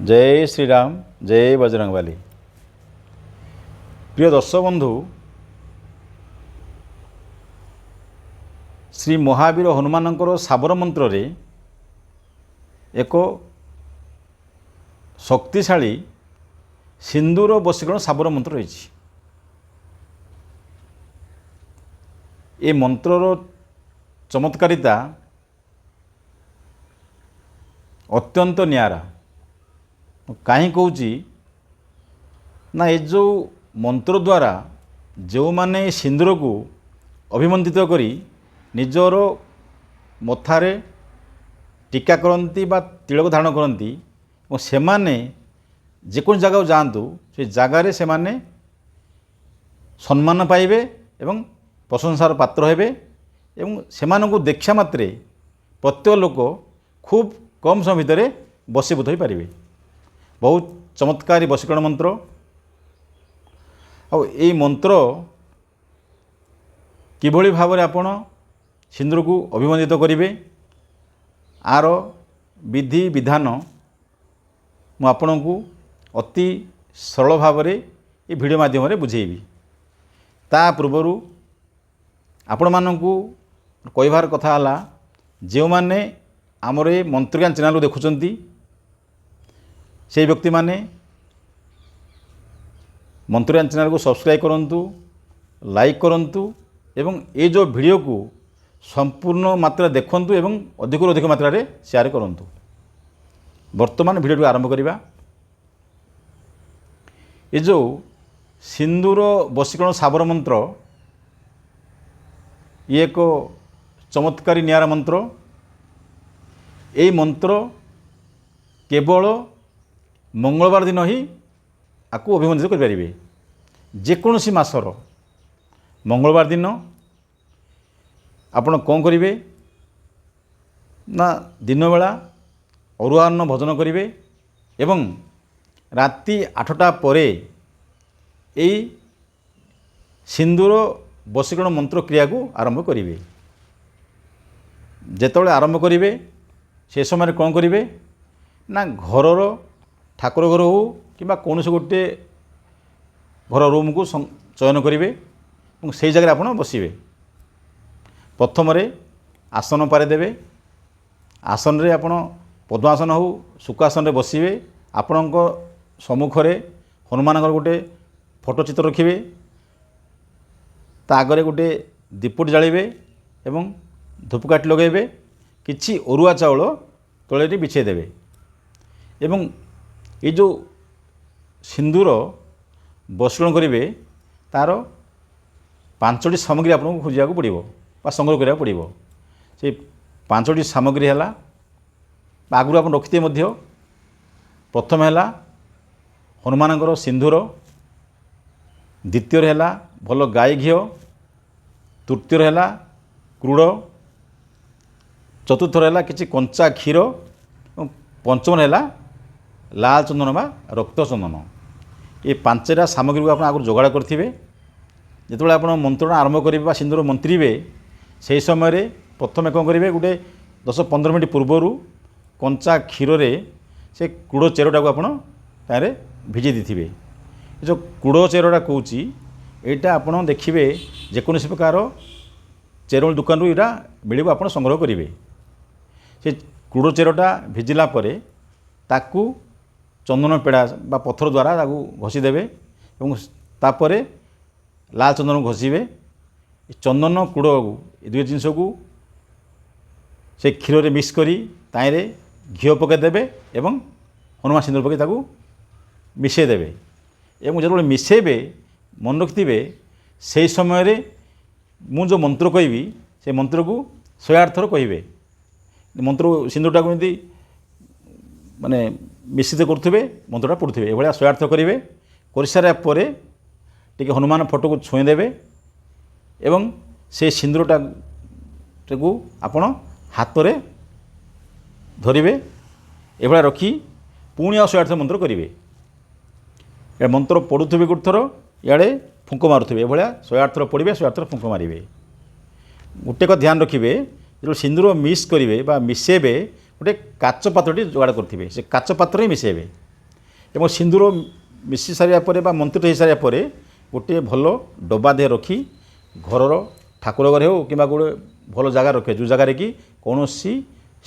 जय श्री राम, जय बजरंगबली। प्रिय दर्शक बंधु, श्री महावीर हनुमानंकर साबर मंत्र रे एक शक्तिशाली सिंदूर बशीकरण साबर मंत्र रही। ये मंत्रर चमत्कारिता अत्यंत नियारा। कहीं कहूँ ना, ये जो मंत्र द्वारा जो माने सिंदूर को अभिमंत्रित करी निजर मथारे टीका करती बा तिलक धारण करती और से माने जेको जगह जातु से जगार से माने सम्मान पाइबे एवं प्रशंसार पात्र हेबे एवं सेमानंकु देखा मात्रे प्रत्येक लोक खूब कम समय भितर बसीभूत हो पारे। बहुत चमत्कारी बशीकरण मंत्र। आ मंत्र किभली भाव में आपण सिंदूर को अभिमंत्रित करेंगे आर विधि विधान मु आपण को अति सरल भाव में ये वीडियो माध्यम रे बुझेबी। ता पूर्वर आपण मानू कहबार कथा है, जो माने आमर ये मंत्रज्ञान चैनल देखुंट से व्यक्ति माने मंत्रज्ञान चैनल को सब्सक्राइब करंतु, लाइक करंतु एवं ये जो वीडियो को संपूर्ण मात्रा देखंतु एवं अधिक अधिक मात्रा रे शेयर करंतु। वर्तमान वीडियो को आरंभ करिबा। ये जो सिंदूर बशीकरण साबर मंत्र ये एक चमत्कारी नियारा मंत्र। ये मंत्र केवल मंगलवार दिन ही आपको अभिमंत्रित करेंगे। जेकोसी मासर मंगलवार दिन आपण कौन करेंगे ना, दिन बेला अरुआ अन्न भोजन करेंगे एवं राति 8टा परे यही सिंदूर बशीकरण मंत्र क्रिया को आरंभ करेंगे। जेतबेले आरंभ करेंगे से समय कौन करेंगे ना, घरर ठाकुर घर हो कि कौन से गोटे घर रूम को चयन करेंगे और से जगह आप बसवे। प्रथम आसन पारे देवे। आसन रे आपण पद्मासन हो सुखासन रे बसवे। आपण सम्मुखें हनुमान गोटे फोटो चित्र रखिए। आगे गोटे दीपट जालिबे एवं धूपकाठी लगेबे। किछि अरुआ चाउल तले बिछे देवे एवं ये जो सिंदूर बशीकरण करेंगे तार 5टी सामग्री आपको खोजा पड़ो बा संग्रह करा पड़ो। से 5टी सामग्री है आगु आप रखिथे। प्रथम है हनुमानंकर सिंदूर, द्वितीय है भल गाई घी, तृतीय है क्रूड़, चतुर्थ है किसी कंचा क्षीर, पंचम है लाल चंदन बा रक्त चंदन। ये 5टा सामग्री को आप आगुरी जोगाड़ करेंगे। जो आप मंत्र आरंभ करेंगे सिंदूर मंत्रिबे से समय प्रथम कौन करेंगे गोटे 10-15 मिनट पूर्वर कंचा क्षीर से कूड़ चेरटा को आप भिजे देथिबे। जो कूड़ चेरटा कहूँ यहाँ आप देखिए जेकोसी प्रकार चेरोल दुकान रू यहाँ मिले आप संग्रह करेंगे। से कूड़ चेरटा भिजिला परे ताकू चंदन पेड़ा बा पत्थर द्वारा घषी देवे और तापर लाल चंदन घषिबे। चंदन कूड़ ये दुई जिनस को से क्षीर रे मिक्स करी ताइरे घी पकई देवे एवं हनुमान सिंदूर पकई ताकू मिसई देवे। एवं जो मिसेबे मन रखिथे से समय मु जो मंत्र कहबी से मंत्र को 108 थर कहे। मंत्र सिंदूरटा को एमती माने मिश्रित करुवे मंत्रटा पढ़ुवे। ये 108 थर करेंगे। कर सारा टे हनुमान फोटो को छुई देवे एवं से सिंदूरटा को आपण हाथ में धरवे। ये रखी पुणी 108 थर मंत्र करेंगे। ये मंत्र पढ़ुवे गोटे थर इे फुंक मारुवे। ये 108 थर पढ़े 108 थर फुंक मारे। गोटे का ध्यान रखिए जो सिंदूर मिक्स करेंगे बा मिसेबे गोटे काच पात्रटी जोगाड़ करेंगे। से काच पात्र ही मिसेबे। ଏବଂ ସିନ୍ଦୁର ମିଶି ସାରିବା ପରେ ବା ମନ୍ତ୍ରିତ ହୋଇସାରିବା ପରେ ଗୋଟିଏ ଭଲ ଡବା ଦେହ ରଖି ଘରର ଠାକୁର ଘରେ ହେଉ କିମ୍ବା ଗୋଟେ ଭଲ ଜାଗା ରଖିବେ ଯେଉଁ ଜାଗାରେ କି କୌଣସି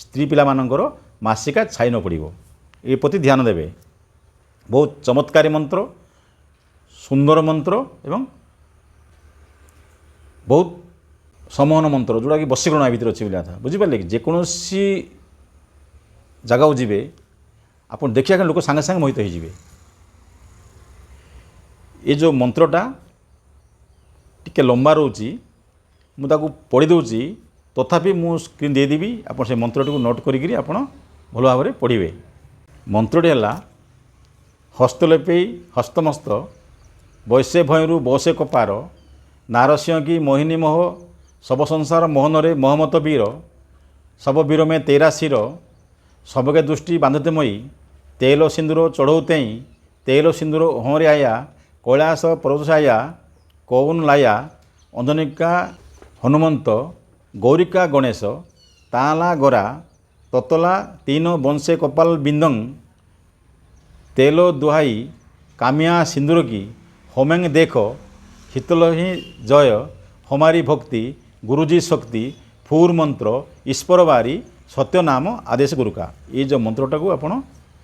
ସ୍ତ୍ରୀ ପିଲାମାନଙ୍କର ମାସିକା ଛାଇ ନ ପଡ଼ିବ। ଏ ପ୍ରତି ଧ୍ୟାନ ଦେବେ। ବହୁତ ଚମତ୍କାରୀ ମନ୍ତ୍ର, ସୁନ୍ଦର ମନ୍ତ୍ର ଏବଂ ବହୁତ ସମୋହନ ମନ୍ତ୍ର ଯେଉଁଟାକି ବଶୀକରଣ ଆ ଭିତରେ ଅଛି ବୋଲି କଥା ବୁଝିପାରିଲେ କି? ଯେକୌଣସି ଜାଗାକୁ ଯିବେ ଆପଣ ଦେଖିବା ଲୋକ ସାଙ୍ଗେ ସାଙ୍ଗେ ମୋହିତ ହୋଇଯିବେ। ଏ ଯେଉଁ ମନ୍ତ୍ରଟା ଟିକେ ଲମ୍ବା ରହୁଛି, ମୁଁ ତାକୁ ପଢ଼ି ଦେଉଛି, ତଥାପି ମୁଁ ସ୍କ୍ରିନ୍ ଦେଇଦେବି, ଆପଣ ସେ ମନ୍ତ୍ରଟିକୁ ନୋଟ୍ କରିକିରି ଆପଣ ଭଲ ଭାବରେ ପଢ଼ିବେ। ମନ୍ତ୍ରଟି ହେଲା ହସ୍ତଲେପେଇ ହସ୍ତମସ୍ତ ବୈଶେ ଭୟରୁ ବସେ କପାର ନାରସିଂହ କି ମୋହିନୀ ମୋହ ସବ ସଂସାର ମୋହନରେ ମହମତ ବୀର ସବ ବୀର ମେ ତେରା ଶିର ସବକେ ଦୃଷ୍ଟି ବାନ୍ଧତେ ମଇ ତେଲ ସିନ୍ଦୁର ଚଢ଼ଉ ତେଇଁ ତେଲ ସିନ୍ଦୁର ହଁରେ ଆୟା କୈଳାସ ପର୍ବତସାୟା କୌନ ଲାୟା ଅଞ୍ଜନିକା ହନୁମନ୍ତ ଗୌରିକା ଗଣେଶ ତାଲା ଗରା ତତଲା ତିନ ବଂଶେ କପାଲ ବିନ୍ଦଂ ତେଲ ଦୁହାଇ କାମିଆ ସିନ୍ଦୁର କି ହୋମେଙ୍ଗ ଦେଖ ହିତଲ ହିଁ ଜୟ ହମାରି ଭକ୍ତି ଗୁରୁଜୀ ଶକ୍ତି ଫୁର ମନ୍ତ୍ର ଈଶ୍ୱର ବାରି ସତ୍ୟ ନାମ ଆଦେଶ ଗୁରୁକା। ଏ ଯେଉଁ ମନ୍ତ୍ରଟାକୁ ଆପଣ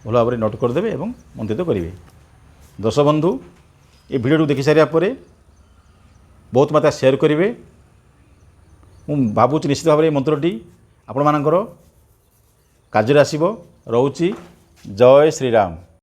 ଭଲ ଭାବରେ ନୋଟ୍ କରିଦେବେ ଏବଂ ମନ୍ତ୍ରିତ କରିବେ। ଦର୍ଶକ ବନ୍ଧୁ, ଏ ଭିଡ଼ିଓକୁ ଦେଖି ସାରିବା ପରେ ବହୁତ ମାତ୍ରା ସେୟାର କରିବେ। ମୁଁ ଭାବୁଛି ନିଶ୍ଚିତ ଭାବରେ ଏ ମନ୍ତ୍ରଟି ଆପଣମାନଙ୍କର କାର୍ଯ୍ୟରେ ଆସିବ। ରହୁଛି। ଜୟ ଶ୍ରୀରାମ।